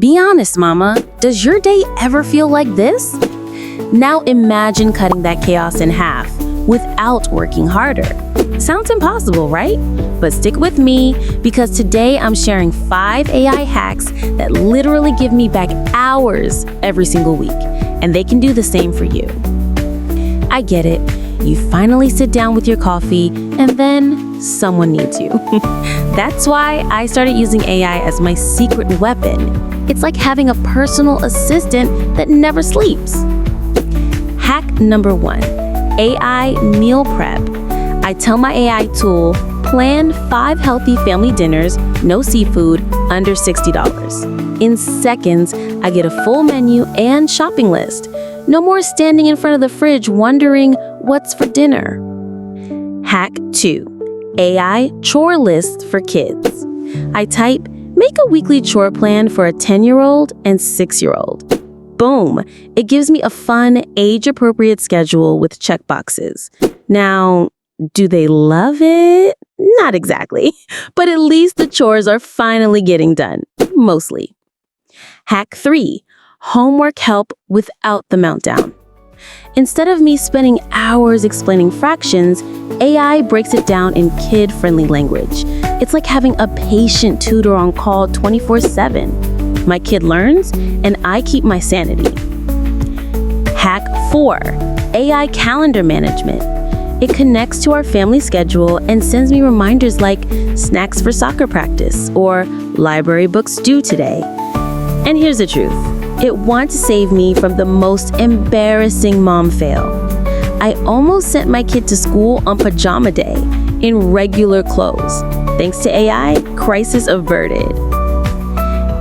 Be honest, Mama. Does your day ever feel like this? Now imagine cutting that chaos in half without working harder. Sounds impossible, right? But stick with me because today I'm sharing 5 AI hacks that literally give me back hours every single week, and they can do the same for you. I get it. You finally sit down with your coffee and then someone needs you. That's why I started using AI as my secret weapon. It's like having a personal assistant that never sleeps. Hack number 1, AI meal prep. I tell my AI tool, plan 5 healthy family dinners, no seafood, under $60. In seconds, I get a full menu and shopping list. No more standing in front of the fridge wondering what's for dinner. Hack 2, AI chore list for kids. I type, make a weekly chore plan for a 10-year-old and 6-year-old. Boom! It gives me a fun, age-appropriate schedule with checkboxes. Now, do they love it? Not exactly, but at least the chores are finally getting done, mostly. Hack 3, homework help without the meltdown. Instead of me spending hours explaining fractions, AI breaks it down in kid-friendly language. It's like having a patient tutor on call 24/7. My kid learns, and I keep my sanity. Hack 4, AI calendar management. It connects to our family schedule and sends me reminders like snacks for soccer practice or library books due today. And here's the truth. It wants to save me from the most embarrassing mom fail. I almost sent my kid to school on pajama day in regular clothes. Thanks to AI, crisis averted.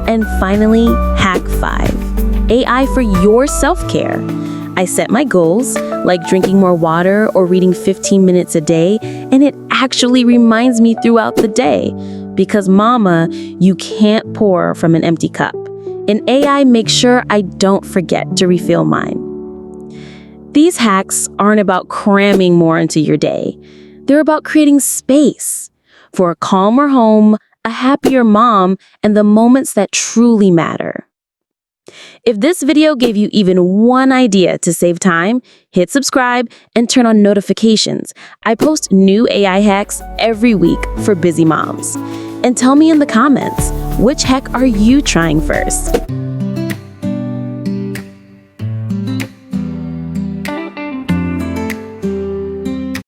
And finally, hack 5, AI for your self-care. I set my goals, like drinking more water or reading 15 minutes a day, and it actually reminds me throughout the day. Because mama, you can't pour from an empty cup. And AI makes sure I don't forget to refill mine. These hacks aren't about cramming more into your day. They're about creating space for a calmer home, a happier mom, and the moments that truly matter. If this video gave you even one idea to save time, hit subscribe and turn on notifications. I post new AI hacks every week for busy moms. And tell me in the comments, which hack are you trying first?